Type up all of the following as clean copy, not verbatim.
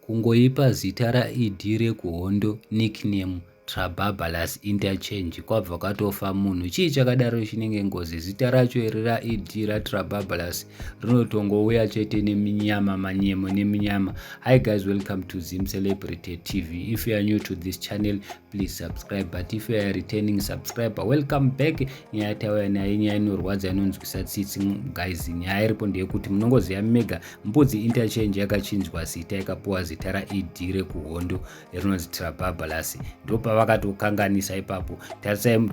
kungoipa zita raid rekuhondo nickname Trababalas interchange kwabva kwatofa munhu. Chii chakadaro chinenge ngozi? Zita racho iri raid raTrababalas rinotongouya chete neminyama, manyemo neminyama. Hi guys, welcome to Zim Celebrity TV. If you are new to this channel, please subscribe, but if you are a returning subscriber, welcome back. Nyaya tauya nayo nyaya inorwadza inonzwisa tsitsi guys. Nyaya iripo ndeyekuti munongoziva mega mbudzi interchange yakachinjwa zita ikapuwa zita raid rekuhondo rinonzi Trababalas. Ndopavakatokanganisa ipapo.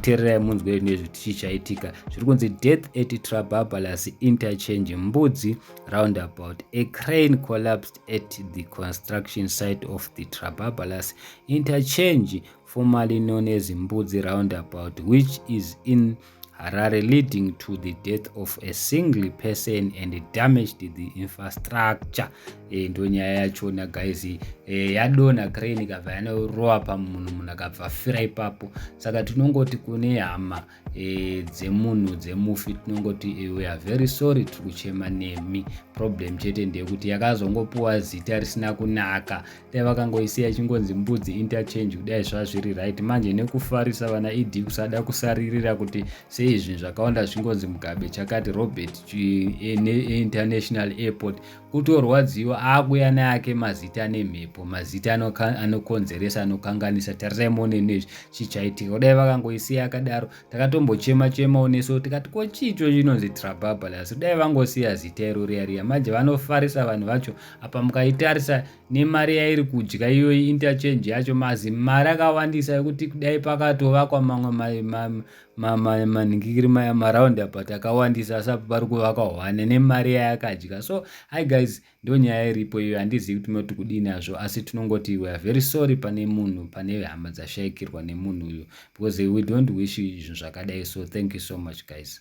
Tererai munzwe nezviti chichaitika. Zviri kunzi death at Trababalas interchange, mbudzi roundabout. A crane collapsed at the construction site of the Trababalas interchange, formerly known as Mbudzi roundabout, which is in Harare, leading to the death of a single person and damaged the infrastructure. Ndo nyaya yachona guys. Yadona crane ikabva yanorowa pamunhu, munhu akabva afira ipapo. Saka tinongoti kune hama dzemunhu dzemufi tinongoti we are very sorry, tiri kuchema nemi. Problem chete ndeyekuti yakazongopuwa zita risina kunaka. Dai vakangoisiya chingonzi Mbudzi interchange kudai zvazviri right. Manje nekufarisa vana ID kusada kusaririra kuti sei zvinhu zvakawanda zvingonzi Mugabe chakati Robert International Airport kutorwadziwa akuya nayake mazita nemhepo, mazita anokonzeresa, anokanganisa. Tarirai nezvi chichaitika. Kudai vakangoisiya yakadaro takatombochema neso tikati ko chicho chinonzi Trababalas. Dai vangosiya zita iro riya manje vanofarisa vanhu vacho. Apa mukaitarisa nemari yairi kudya iyoyi interchange yacho, mazi mari akawandisa yekuti kudai pakatovakwa mamwe manhingiri maroundabout akawandisa asi apa pari kuvakahwana nemari yayakadya. So hi guys, ndo nyaya iripo iyo. Handizivi kuti munoti kudini nazvo, asi tinongoti we are very sorry pane hama dzashayikirwa nemunhu uyu, because we don't wish zvinhu zvakadai. So thank you so much guys.